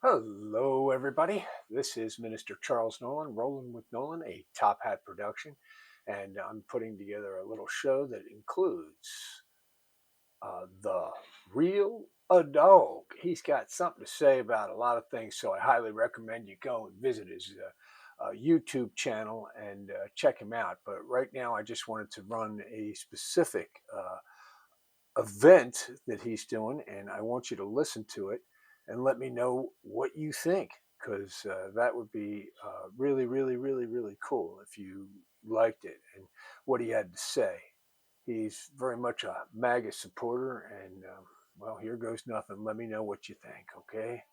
Hello, everybody. This is Minister Charles Nolen, Rolling with Nolan, a Top Hat production, and I'm putting together a little show that includes the real a dog. He's got something to say about a lot of things, so I highly recommend you go and visit his YouTube channel and check him out. But right now, I just wanted to run a specific event that he's doing, and I want you to listen to it and let me know what you think, because that would be really, really, really, really cool if you liked it and what he had to say. He's very much a MAGA supporter, and well, here goes nothing. Let me know what you think, okay?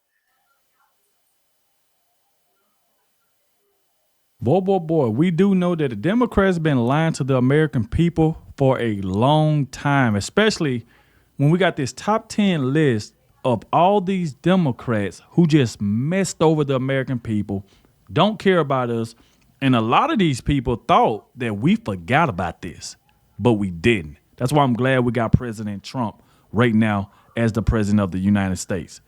Boy, we do know that the Democrats been lying to the American people for a long time, especially when we got this top 10 list of all these Democrats who just messed over the American people, don't care about us. And a lot of these people thought that we forgot about this, but we didn't. That's why I'm glad we got President Trump right now as the president of the United States.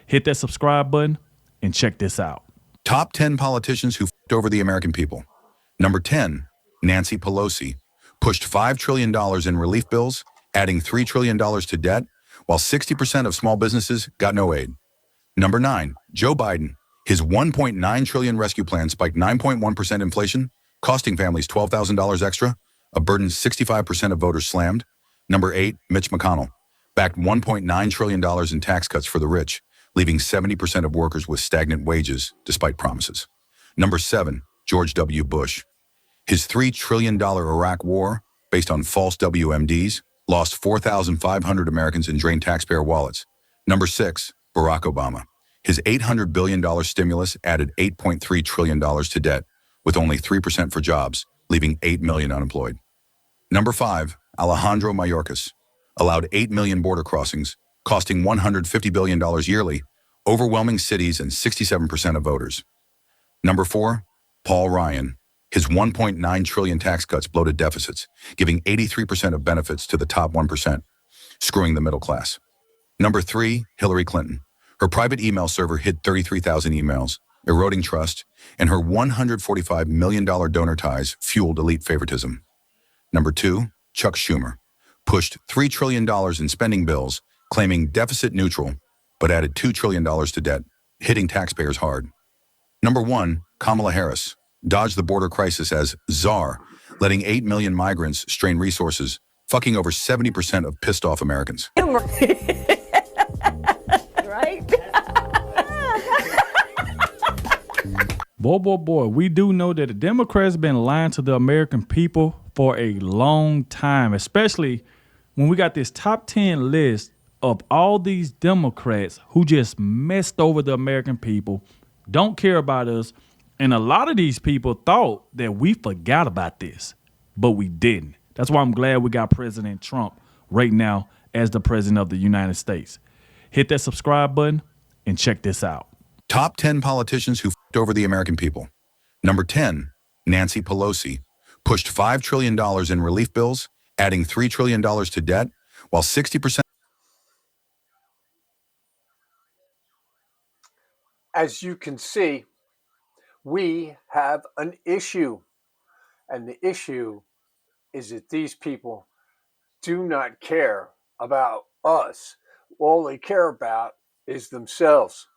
Hit that subscribe button and check this out. Top 10 politicians who f***ed over the American people. Number 10, Nancy Pelosi. Pushed $5 trillion in relief bills, adding $3 trillion to debt, while 60% of small businesses got no aid. Number 9, Joe Biden. His $1.9 trillion rescue plan spiked 9.1% inflation, costing families $12,000 extra, a burden 65% of voters slammed. Number 8, Mitch McConnell. Backed $1.9 trillion in tax cuts for the rich, leaving 70% of workers with stagnant wages, despite promises. Number 7, George W. Bush. His $3 trillion Iraq war, based on false WMDs, lost 4,500 Americans and drained taxpayer wallets. Number 6, Barack Obama. His $800 billion stimulus added $8.3 trillion to debt, with only 3% for jobs, leaving 8 million unemployed. Number 5, Alejandro Mayorkas. Allowed 8 million border crossings, costing $150 billion yearly, overwhelming cities and 67% of voters. Number 4, Paul Ryan. His $1.9 trillion tax cuts bloated deficits, giving 83% of benefits to the top 1%, screwing the middle class. Number 3, Hillary Clinton. Her private email server hid 33,000 emails, eroding trust, and her $145 million donor ties fueled elite favoritism. Number 2, Chuck Schumer. Pushed $3 trillion in spending bills, claiming deficit neutral, but added $2 trillion to debt, hitting taxpayers hard. Number 1, Kamala Harris. Dodged the border crisis as czar, letting 8 million migrants strain resources, fucking over 70% of pissed off Americans. Right? Boy, we do know that the Democrats been lying to the American people for a long time, especially when we got this top 10 list of all these Democrats who just messed over the American people, don't care about us. And a lot of these people thought that we forgot about this, but we didn't. That's why I'm glad we got President Trump right now as the president of the United States. Hit that subscribe button and check this out. Top 10 politicians who f***ed over the American people. Number 10, Nancy Pelosi. Pushed $5 trillion in relief bills, adding $3 trillion to debt, while 60%. As you can see, we have an issue, and the issue is that these people do not care about us. All they care about is themselves.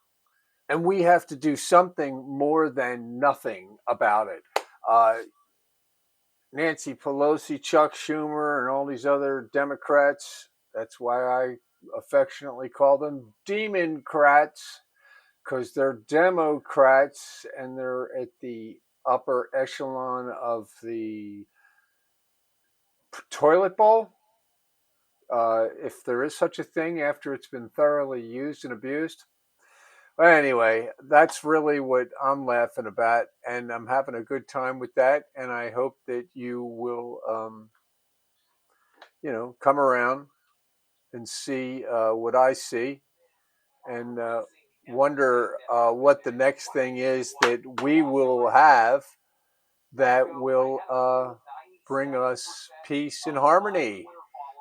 And we have to do something more than nothing about it. Nancy Pelosi, Chuck Schumer, and all these other Democrats, that's why I affectionately call them Democrats, because they're Democrats and they're at the upper echelon of the toilet bowl. If there is such a thing after it's been thoroughly used and abused. But anyway, that's really what I'm laughing about, and I'm having a good time with that. And I hope that you will, come around and see what I see, and wonder what the next thing is that we will have that will bring us peace and harmony.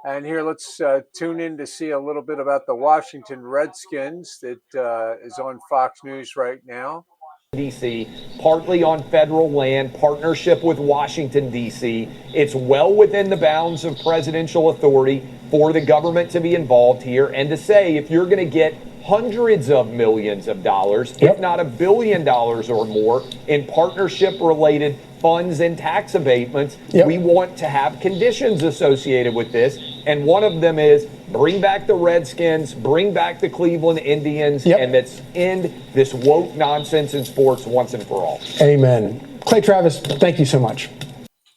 And here, let's tune in to see a little bit about the Washington Redskins that is on Fox News right now. D.C., partly on federal land, partnership with Washington, D.C. It's well within the bounds of presidential authority for the government to be involved here and to say if you're going to get hundreds of millions of dollars, if not $1 billion or more, in partnership-related funds and tax abatements, we want to have conditions associated with this. And one of them is bring back the Redskins, bring back the Cleveland Indians, and let's end this woke nonsense in sports once and for all. Amen. Clay Travis, thank you so much.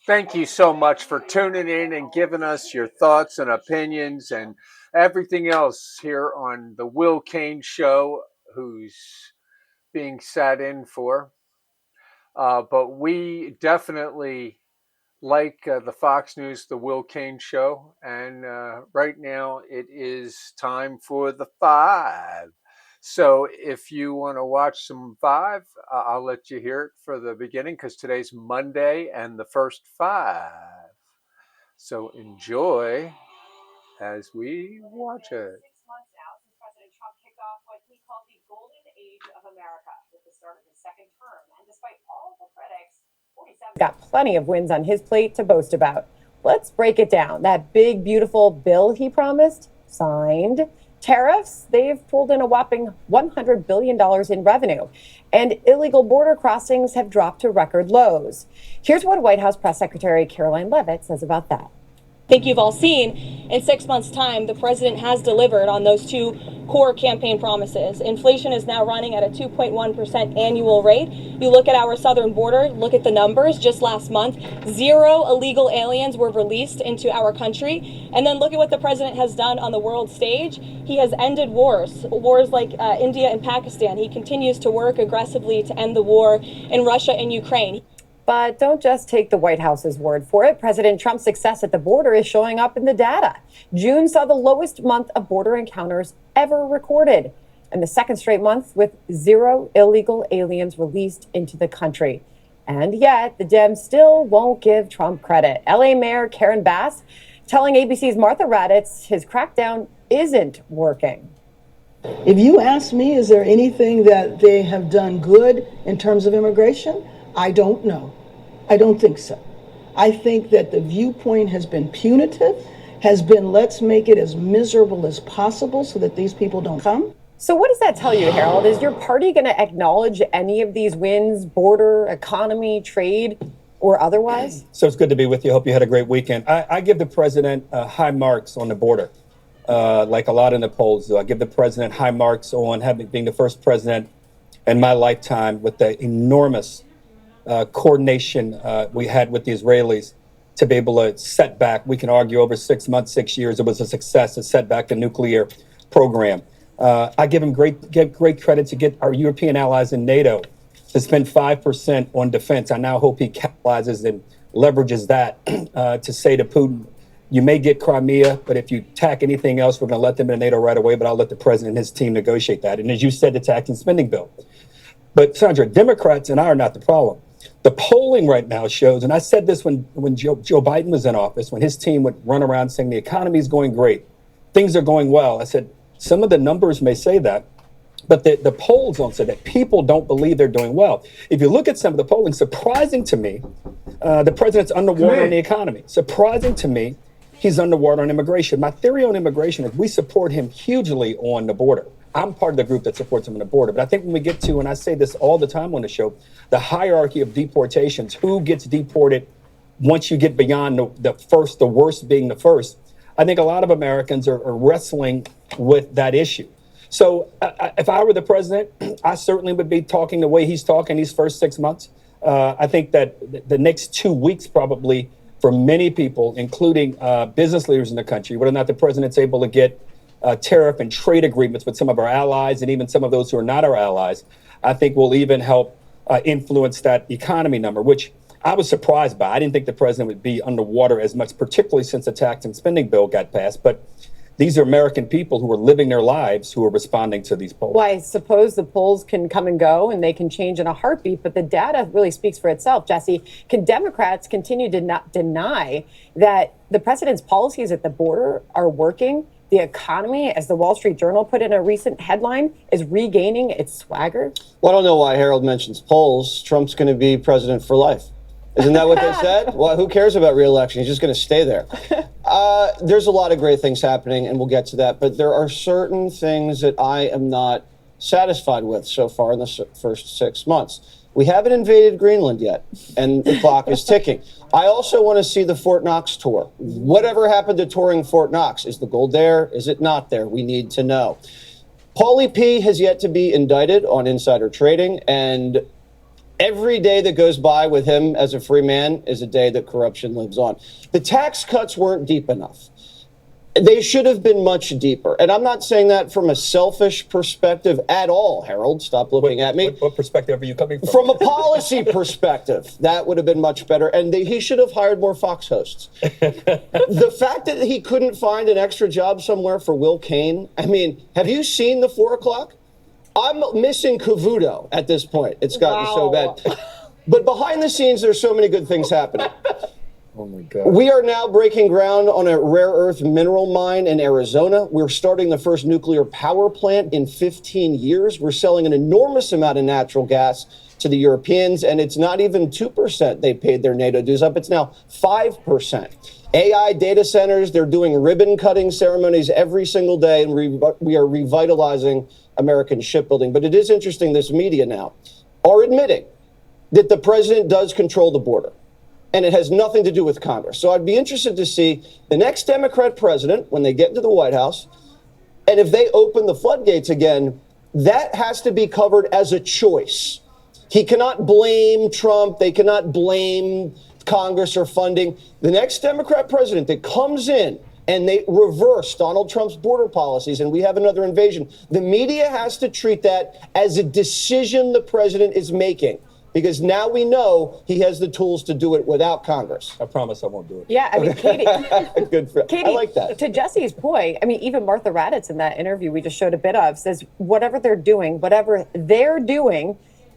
Thank you so much for tuning in and giving us your thoughts and opinions and everything else here on the Will Kane Show, who's being sat in for. But we definitely like the Fox News, the Will Kane Show. And right now it is time for the 5. So if you want to watch some 5, I'll let you hear it for the beginning because today's Monday and the first 5. So enjoy as we watch it. 6 months out since President Trump kicked off what he called the golden age of America with the start of his second term. And despite all the critics, 47 got plenty of wins on his plate to boast about. Let's break it down. That big, beautiful bill he promised, signed. Tariffs, they've pulled in a whopping $100 billion in revenue. And illegal border crossings have dropped to record lows. Here's what White House Press Secretary Caroline Leavitt says about that. I think you've all seen in 6 months' time, the president has delivered on those 2 core campaign promises. Inflation is now running at a 2.1% annual rate. You look at our southern border, look at the numbers. Just last month, 0 illegal aliens were released into our country. And then look at what the president has done on the world stage. He has ended wars like India and Pakistan. He continues to work aggressively to end the war in Russia and Ukraine. But don't just take the White House's word for it. President Trump's success at the border is showing up in the data. June saw the lowest month of border encounters ever recorded, and the second straight month with 0 illegal aliens released into the country. And yet, the Dems still won't give Trump credit. LA Mayor Karen Bass telling ABC's Martha Raddatz his crackdown isn't working. If you ask me, is there anything that they have done good in terms of immigration? I don't know. I don't think so. I think that the viewpoint has been punitive, has been let's make it as miserable as possible so that these people don't come. So what does that tell you, Harold? Is your party going to acknowledge any of these wins, border, economy, trade, or otherwise? So it's good to be with you. Hope you had a great weekend. I give the president high marks on the border, like a lot in the polls do. I give the president high marks on being the first president in my lifetime with the enormous coordination we had with the Israelis to be able to set back. We can argue over 6 months, 6 years, it was a success to set back the nuclear program. I give him great credit to get our European allies in NATO to spend 5% on defense. I now hope he capitalizes and leverages that to say to Putin, you may get Crimea, but if you attack anything else, we're going to let them in NATO right away, but I'll let the president and his team negotiate that. And as you said, the tax and spending bill. But Sandra, Democrats and I are not the problem. The polling right now shows, and I said this when Joe Biden was in office, when his team would run around saying the economy is going great, things are going well. I said, some of the numbers may say that, but the polls don't say that. People don't believe they're doing well. If you look at some of the polling, surprising to me, the president's underwater on the economy. Surprising to me, he's underwater on immigration. My theory on immigration is we support him hugely on the border. I'm part of the group that supports him on the border. But I think when we get to, and I say this all the time on the show, the hierarchy of deportations, who gets deported once you get beyond the worst being the first, I think a lot of Americans are wrestling with that issue. So if I were the president, I certainly would be talking the way he's talking these first 6 months. I think that the next 2 weeks probably for many people, including business leaders in the country, whether or not the president's able to get tariff and trade agreements with some of our allies and even some of those who are not our allies, I think will even help influence that economy number, which I was surprised by. I didn't think the president would be underwater as much, particularly since the tax and spending bill got passed. But These are American people who are living their lives who are responding to these polls. Well, I suppose the polls can come and go and they can change in a heartbeat, but the data really speaks for itself. Jesse, can Democrats continue to not deny that the president's policies at the border are working? The economy, as the Wall Street Journal put in a recent headline, is regaining its swagger? Well, I don't know why Harold mentions polls. Trump's going to be president for life. Isn't that what they said? Well, who cares about re-election? He's just going to stay there. There's a lot of great things happening, and we'll get to that. But there are certain things that I am not satisfied with so far in the first 6 months. We haven't invaded Greenland yet, and the clock is ticking. I also want to see the Fort Knox tour. Whatever happened to touring Fort Knox? Is the gold there? Is it not there? We need to know. Paulie P. has yet to be indicted on insider trading, and every day that goes by with him as a free man is a day that corruption lives on. The tax cuts weren't deep enough. They should have been much deeper. And I'm not saying that from a selfish perspective at all, Harold. Stop looking at me. What perspective are you coming from? From a policy perspective, that would have been much better. And he should have hired more Fox hosts. The fact that he couldn't find an extra job somewhere for Will Cain. I mean, have you seen the 4 o'clock? I'm missing Cavuto at this point. It's gotten so bad. But behind the scenes, there's so many good things happening. Oh my God. We are now breaking ground on a rare earth mineral mine in Arizona. We're starting the first nuclear power plant in 15 years. We're selling an enormous amount of natural gas to the Europeans, and it's not even 2% they paid their NATO dues up. It's now 5%. AI data centers, they're doing ribbon cutting ceremonies every single day, and we are revitalizing American shipbuilding. But it is interesting, this media now are admitting that the president does control the border, and it has nothing to do with Congress. So I'd be interested to see the next Democrat president, when they get into the White House, and if they open the floodgates again, that has to be covered as a choice. He cannot blame Trump. They cannot blame Congress or funding. The next Democrat president that comes in and they reverse Donald Trump's border policies and we have another invasion, the media has to treat that as a decision the president is making. Because now we know he has the tools to do it without Congress. I promise I won't do it. Yeah, I mean, Katie. Good for Katie, I like that. To Jesse's point, I mean, even Martha Raddatz in that interview we just showed a bit of says whatever they're doing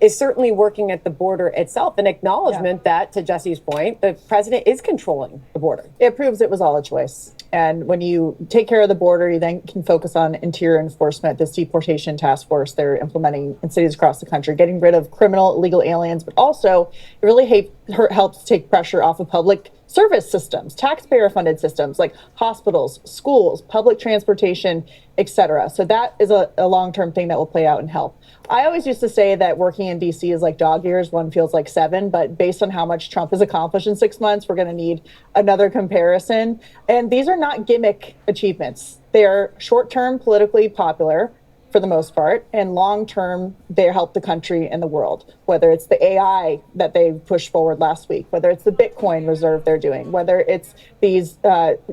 is certainly working at the border itself. An acknowledgement that, to Jesse's point, the president is controlling the border. It proves it was all a choice. And when you take care of the border, you then can focus on interior enforcement, this deportation task force they're implementing in cities across the country, getting rid of criminal illegal aliens, but also it really helps take pressure off of public service systems, taxpayer-funded systems like hospitals, schools, public transportation, etc. So that is a long-term thing that will play out and help. I always used to say that working in D.C. is like dog years, one feels like 7, but based on how much Trump has accomplished in 6 months, we're going to need another comparison. And these are not gimmick achievements. They are short-term politically popular for the most part, and long-term, they help the country and the world, whether it's the AI that they pushed forward last week, whether it's the Bitcoin reserve they're doing, whether it's these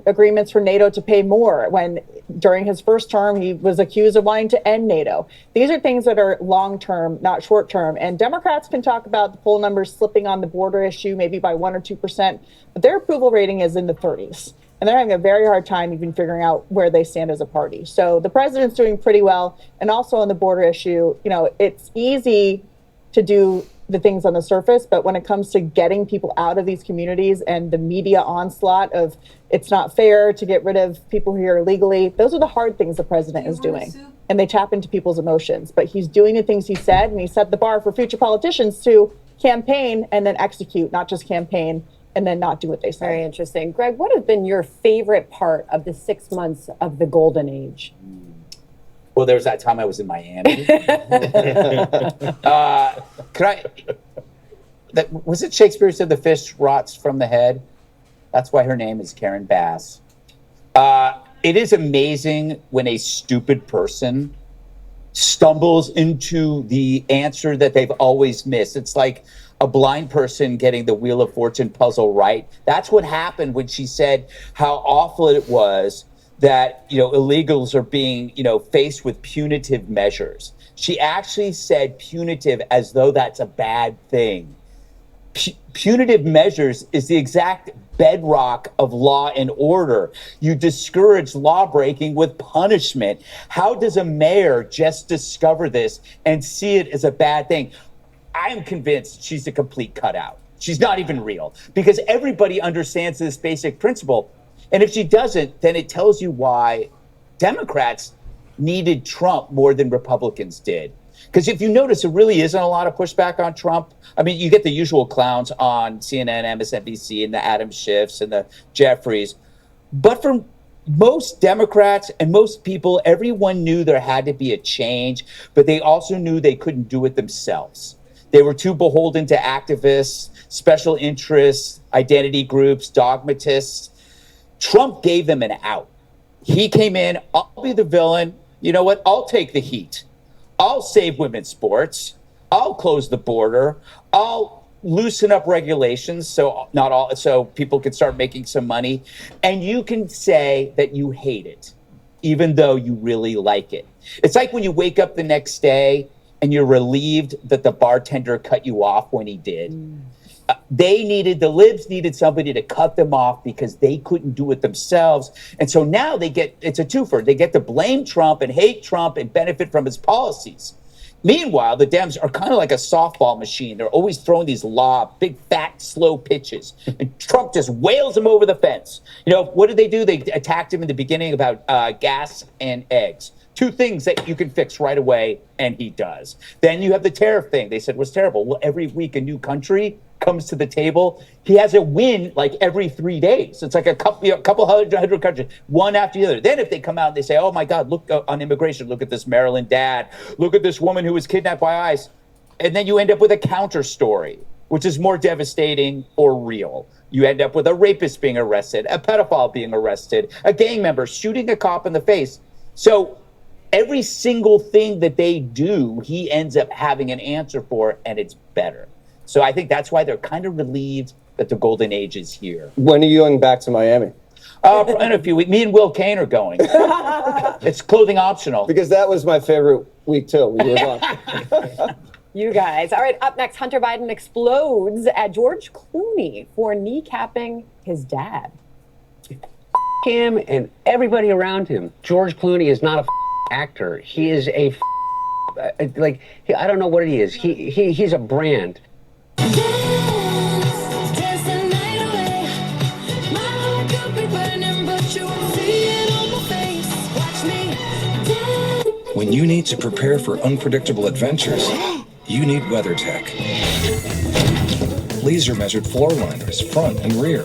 agreements for NATO to pay more when during his first term, he was accused of wanting to end NATO. These are things that are long-term, not short-term. And Democrats can talk about the poll numbers slipping on the border issue, maybe by 1 or 2%, but their approval rating is in the 30s. And they're having a very hard time even figuring out where they stand as a party. So the president's doing pretty well. And also on the border issue, you know, it's easy to do the things on the surface, but when it comes to getting people out of these communities and the media onslaught of it's not fair to get rid of people here illegally, those are the hard things the president is doing. And they tap into people's emotions. But he's doing the things he said, and he set the bar for future politicians to campaign and then execute, not just campaign and then not do what they say. Very interesting. Greg, what has been your favorite part of the 6 months of the golden age? Well, there was that time I was in Miami. Was it Shakespeare who said the fish rots from the head? That's why her name is Karen Bass. It is amazing when a stupid person stumbles into the answer that they've always missed. It's like a blind person getting the Wheel of Fortune puzzle right. That's what happened when she said how awful it was that, you know, illegals are being, you know, faced with punitive measures. She actually said punitive as though that's a bad thing. Punitive measures is the exact bedrock of law and order. You discourage law breaking with punishment. How does a mayor just discover this and see it as a bad thing? I am convinced she's a complete cutout. She's not even real, because everybody understands this basic principle. And if she doesn't, then it tells you why Democrats needed Trump more than Republicans did. Because if you notice, there really isn't a lot of pushback on Trump. I mean, you get the usual clowns on CNN, MSNBC, and the Adam Schiffs and the Jeffries. But for most Democrats and most people, everyone knew there had to be a change, but they also knew they couldn't do it themselves. They were too beholden to activists, special interests, identity groups, dogmatists. Trump gave them an out. He came in, I'll be the villain. You know what? I'll take the heat. I'll save women's sports. I'll close the border. I'll loosen up regulations so people can start making some money. And you can say that you hate it, even though you really like it. It's like when you wake up the next day and you're relieved that the bartender cut you off when he did. The libs needed somebody to cut them off because they couldn't do it themselves. And so now it's a twofer. They get to blame Trump and hate Trump and benefit from his policies. Meanwhile, the Dems are kind of like a softball machine. They're always throwing these big, fat, slow pitches. And Trump just wails them over the fence. You know, what did they do? They attacked him in the beginning about gas and eggs. Two things that you can fix right away, and he does. Then you have the tariff thing. They said was terrible. Well, every week a new country comes to the table. He has a win like every 3 days. It's like a couple hundred countries, one after the other. Then if they come out and they say, oh my God, look on immigration, look at this Maryland dad, look at this woman who was kidnapped by ICE. And then you end up with a counter story, which is more devastating or real. You end up with a rapist being arrested, a pedophile being arrested, a gang member shooting a cop in the face. So every single thing that they do, he ends up having an answer for, and it's better. So I think that's why they're kind of relieved that the golden age is here. When are you going back to Miami? In a few weeks. Me and Will Kane are going. It's clothing optional. Because that was my favorite week, too. When you were gone. You guys. All right, up next, Hunter Biden explodes at George Clooney for kneecapping his dad. Him and everybody around him. George Clooney is not a actor. He is I don't know what he is. He's a brand. When you need to prepare for unpredictable adventures, you need WeatherTech. Laser measured floor liners, front and rear.